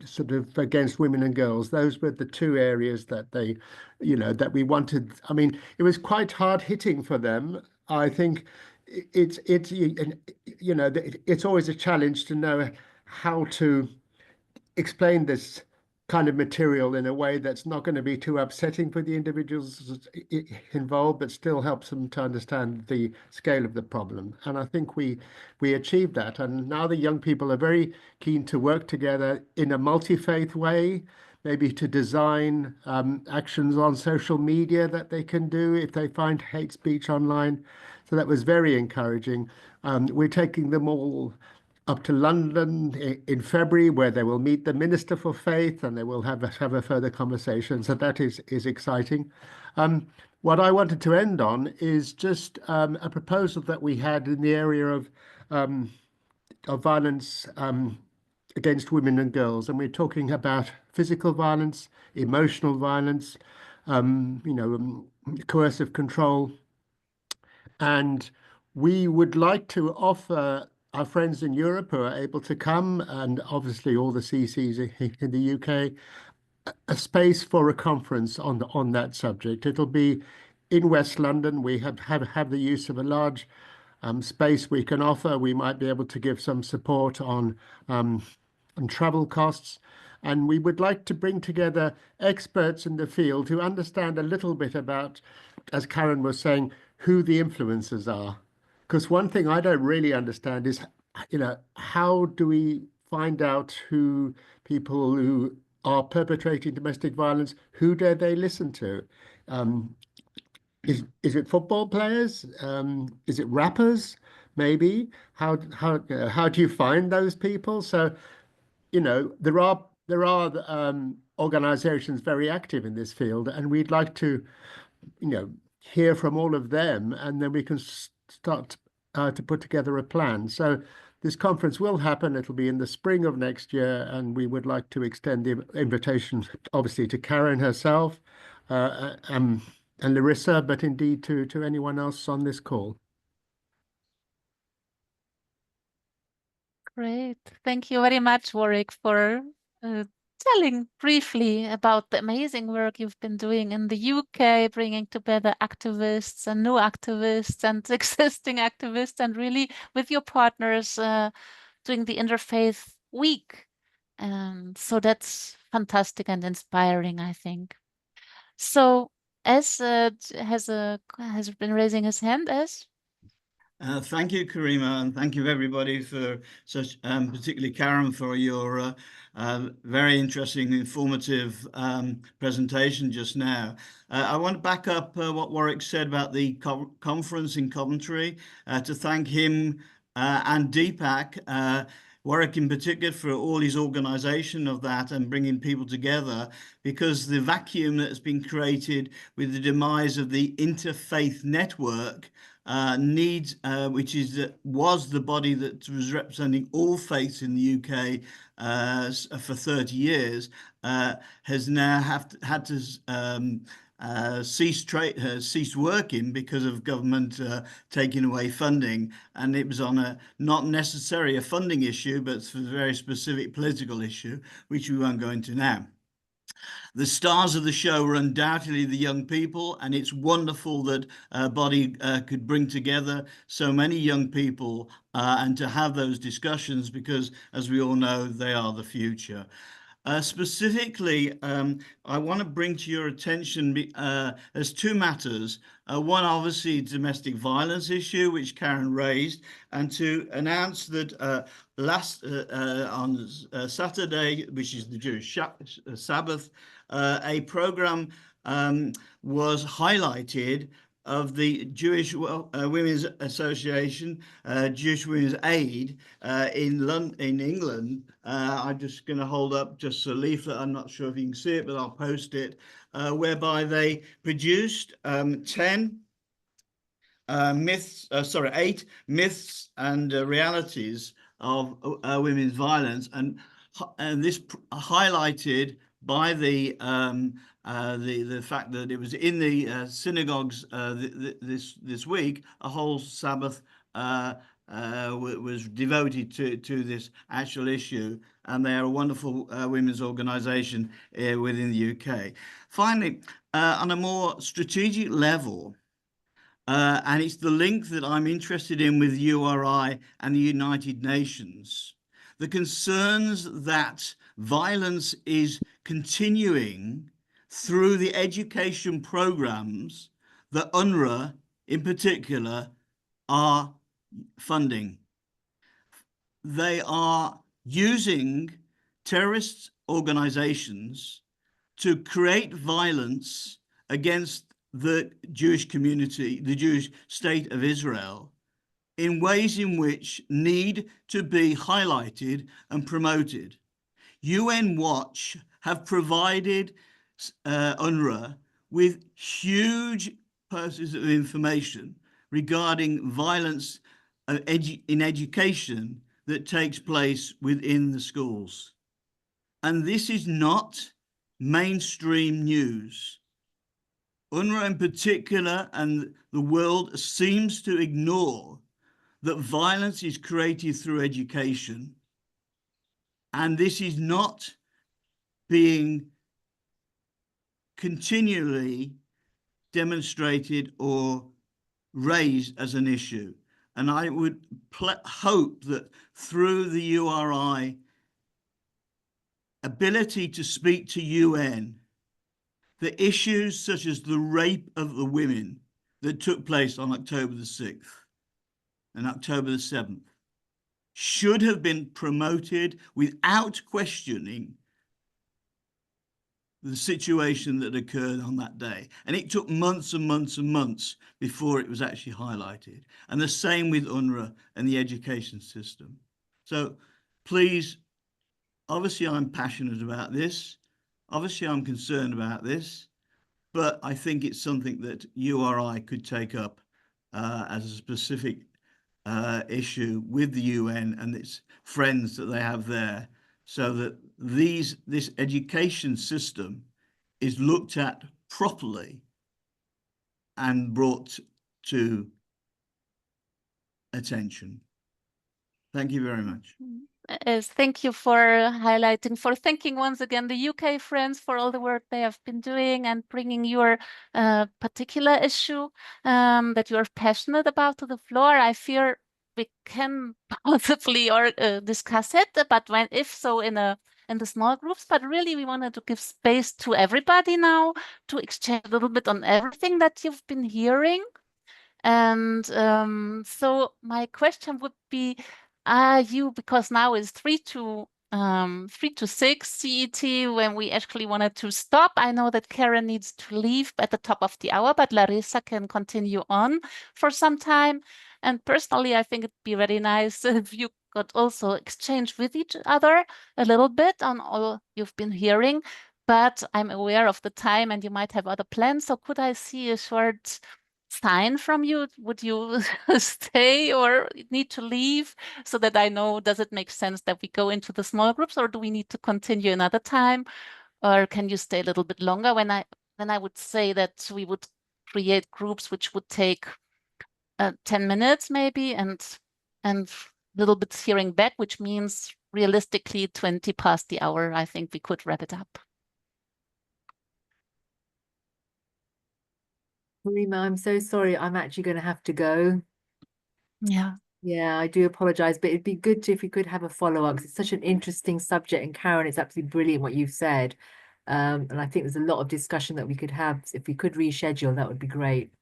sort of against women and girls. Those were the two areas that that we wanted. I mean, it was quite hard hitting for them. I think it's always a challenge to know how to explain this kind of material in a way that's not going to be too upsetting for the individuals involved, but still helps them to understand the scale of the problem. And I think we achieved that. And now the young people are very keen to work together in a multi-faith way, maybe to design actions on social media that they can do if they find hate speech online. So that was very encouraging. We're taking them all up to London in February, where they will meet the Minister for Faith and they will have a further conversation. So that is exciting. What I wanted to end on is just a proposal that we had in the area of violence against women and girls. And we're talking about physical violence, emotional violence, coercive control. And we would like to offer our friends in Europe who are able to come, and obviously all the CCs in the UK, a space for a conference on that subject. It'll be in West London. We have the use of a large space we can offer. We might be able to give some support on travel costs. And we would like to bring together experts in the field who understand a little bit about, as Karen was saying, who the influencers are. Because one thing I don't really understand is, how do we find out who people who are perpetrating domestic violence, who do they listen to? Is it football players? Is it rappers? Maybe. How do you find those people? So, there are organizations very active in this field, and we'd like to, hear from all of them, and then we can start to put together a plan. So this conference will happen. It'll be in the spring of next year, and we would like to extend the invitation, obviously, to Karen herself and Larissa, but indeed to anyone else on this call. Great. Thank you very much, Warwick, for telling briefly about the amazing work you've been doing in the UK, bringing together activists and new activists and existing activists, and really with your partners doing the Interfaith Week. So that's fantastic and inspiring, I think. So has been raising his hand as? Thank you, Karima, and thank you everybody for such, particularly Karen, for your very interesting, informative presentation just now. I want to back up what Warwick said about the conference in Coventry, to thank him and Deepak, Warwick in particular, for all his organisation of that and bringing people together, because the vacuum that has been created with the demise of the Interfaith Network which was the body that was representing all faiths in the UK for 30 years, has now had to cease working because of government taking away funding, and it was on not necessarily a funding issue, but for a very specific political issue, which we won't go into now. The stars of the show were undoubtedly the young people, and it's wonderful that a body could bring together so many young people and to have those discussions, because, as we all know, they are the future. Specifically, I want to bring to your attention there's two matters. One, obviously, domestic violence issue, which Karen raised, and to announce that on Saturday, which is the Jewish Sabbath, a program was highlighted of the Jewish Women's Association, Jewish Women's Aid in England. I'm just going to hold up just a leaflet. I'm not sure if you can see it, but I'll post it, whereby they produced 8 myths and realities of women's violence, and this highlighted by the fact that it was in the synagogues this week. A whole Sabbath was devoted to this actual issue, and they are a wonderful women's organisation within the UK. Finally, on a more strategic level, and it's the link that I'm interested in with URI and the United Nations, the concerns that violence is continuing through the education programs that UNRWA in particular are funding. They are using terrorist organizations to create violence against the Jewish community, the Jewish state of Israel, in ways in which need to be highlighted and promoted. UN Watch have provided UNRWA with huge pieces of information regarding violence in education that takes place within the schools. And this is not mainstream news. UNRWA in particular and the world seems to ignore that violence is created through education, and this is not being continually demonstrated or raised as an issue. And I would hope that through the URI ability to speak to UN, the issues such as the rape of the women that took place on October the 6th and October the 7th should have been promoted without questioning the situation that occurred on that day. And it took months and months and months before it was actually highlighted. And the same with UNRWA and the education system. So please, obviously I'm passionate about this. Obviously, I'm concerned about this, but I think it's something that URI could take up as a specific issue with the UN and its friends that they have there, so that this education system is looked at properly and brought to attention. Thank you very much. Thank you for highlighting, for thanking once again the UK friends for all the work they have been doing and bringing your particular issue that you are passionate about to the floor. I fear we can possibly discuss it, but if so in the small groups. But really, we wanted to give space to everybody now to exchange a little bit on everything that you've been hearing. And so my question would be, because now is 3 to 6 CET when we actually wanted to stop. I know that Karen needs to leave at the top of the hour, but Larissa can continue on for some time. And personally, I think it'd be very nice if you could also exchange with each other a little bit on all you've been hearing. But I'm aware of the time and you might have other plans. So could I see a short sign from you? Would you stay or need to leave, so that I know, does it make sense that we go into the small groups, or do we need to continue another time? Or can you stay a little bit longer? When I would say that we would create groups which would take 10 minutes maybe, and a little bit hearing back, which means realistically 20 past the hour, I think we could wrap it up. Rima, I'm so sorry. I'm actually going to have to go. Yeah. Yeah, I do apologize, but it'd be good if we could have a follow-up, because it's such an interesting subject. And Karen, it's absolutely brilliant what you've said. And I think there's a lot of discussion that we could have. If we could reschedule, that would be great.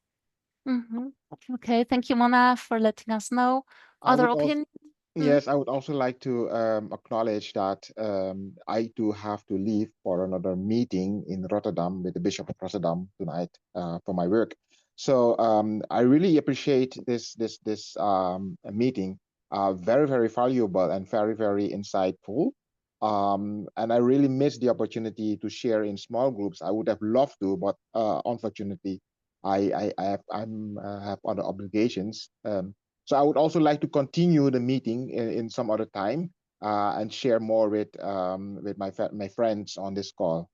Okay, thank you, Mona, for letting us know. Other opinions? Yes, I would also like to acknowledge that I too have to leave for another meeting in Rotterdam with the Bishop of Rotterdam tonight for my work. So I really appreciate this meeting. Very, very valuable and very, very insightful. And I really missed the opportunity to share in small groups. I would have loved to, but unfortunately, I have other obligations. So I would also like to continue the meeting in some other time and share more with my friends on this call.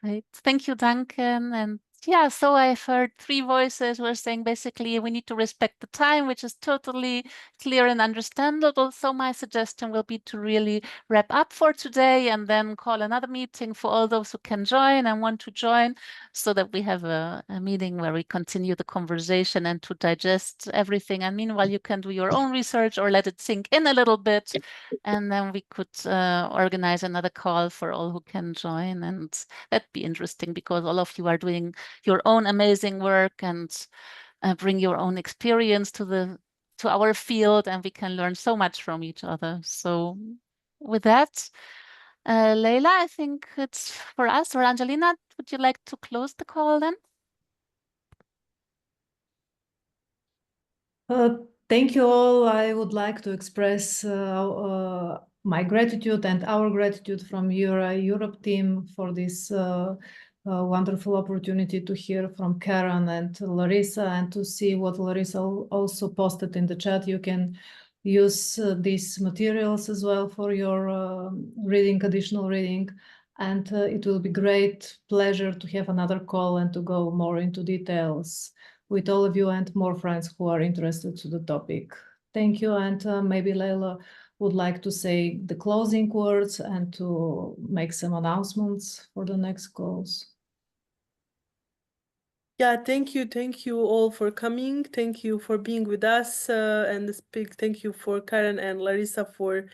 Great. Thank you, Duncan. And yeah, so I've heard 3 voices were saying basically we need to respect the time, which is totally clear and understandable. So my suggestion will be to really wrap up for today and then call another meeting for all those who can join and want to join, so that we have a meeting where we continue the conversation and to digest everything. And meanwhile, you can do your own research or let it sink in a little bit. And then we could organize another call for all who can join. And that'd be interesting, because all of you are doing your own amazing work and bring your own experience to our field, and we can learn so much from each other. So with that, Leila, I think it's for us. Or Angelina, would you like to close the call then? Thank you all. I would like to express my gratitude and our gratitude from URI Europe team for this wonderful opportunity to hear from Karen and Larissa, and to see what Larissa also posted in the chat. You can use these materials as well for your reading, additional reading. And it will be great pleasure to have another call and to go more into details with all of you and more friends who are interested to the topic. Thank you. And maybe Leila would like to say the closing words and to make some announcements for the next calls. Yeah, thank you all for coming. Thank you for being with us and thank you for Karen and Larissa for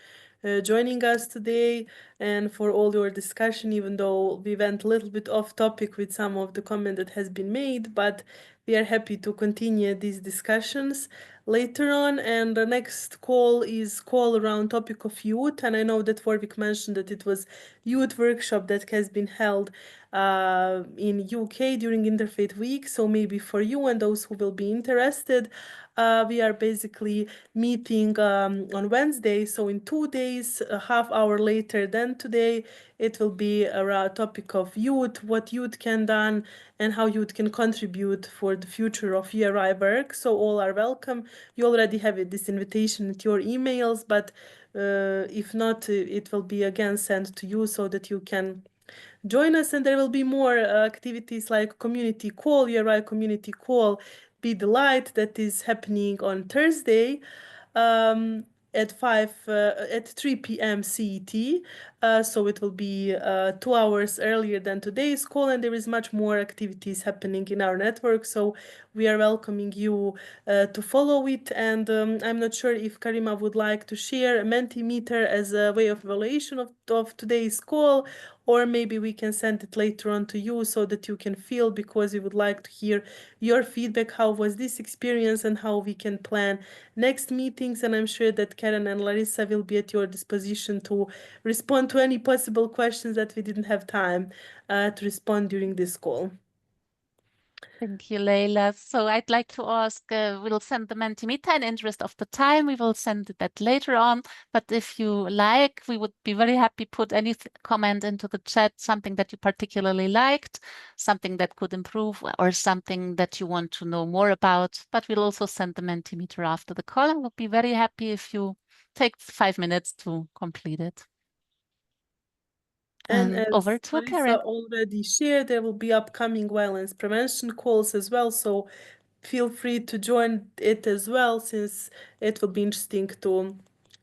joining us today, and for all your discussion, even though we went a little bit off topic with some of the comment that has been made, but we are happy to continue these discussions later on. And the next call is call around topic of youth, and I know that Warwick mentioned that it was youth workshop that has been held in UK during Interfaith Week. So maybe for you and those who will be interested, we are basically meeting on Wednesday. So in 2 days, a half hour later than today, it will be a topic of youth, what youth can do, and how youth can contribute for the future of URI work. So all are welcome. You already have this invitation at your emails, but if not, it will be again sent to you so that you can join us. And there will be more activities like community call, URI community call, Be the Light, that is happening on Thursday. At 3 p.m. CET, so it will be 2 hours earlier than today's call, and there is much more activities happening in our network. So we are welcoming you to follow it. And I'm not sure if Karima would like to share a Mentimeter as a way of evaluation of today's call, or maybe we can send it later on to you so that you can feel, because we would like to hear your feedback. How was this experience and how we can plan next meetings? And I'm sure that Karen and Larissa will be at your disposition to respond to any possible questions that we didn't have time to respond during this call. Thank you, Leila. So I'd like to ask, we'll send the Mentimeter in interest of the time. We will send that later on. But if you like, we would be very happy put any comment into the chat, something that you particularly liked, something that could improve, or something that you want to know more about. But we'll also send the Mentimeter after the call. I would be very happy if you take 5 minutes to complete it. And as over to Larissa Karen. already shared, there will be upcoming violence prevention calls as well. So feel free to join it as well, since it will be interesting to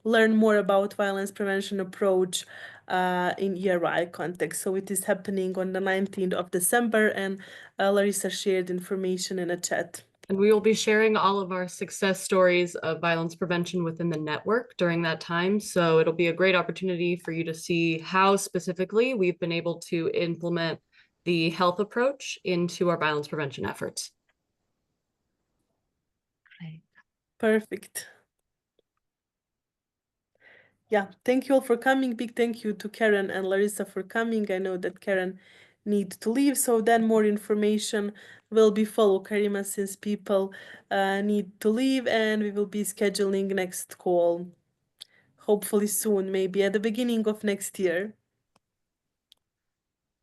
learn more about violence prevention approach in URI context. So it is happening on the 19th of December, and Larissa shared information in a chat. And we will be sharing all of our success stories of violence prevention within the network during that time. So it'll be a great opportunity for you to see how specifically we've been able to implement the health approach into our violence prevention efforts. Perfect. Yeah, thank you all for coming. Big thank you to Karen and Larissa for coming. I know that Karen needs to leave, so then more information will be follow Karima, since people need to leave, and we will be scheduling next call hopefully soon, maybe at the beginning of next year.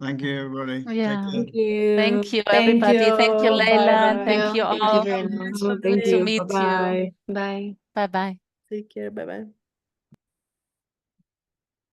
Thank you, everybody. Yeah. Take care. Thank you, everybody. Thank you, Leila. Thank Thank you you all. very much. Good to meet you. Bye. Bye-bye. Take care. Bye-bye.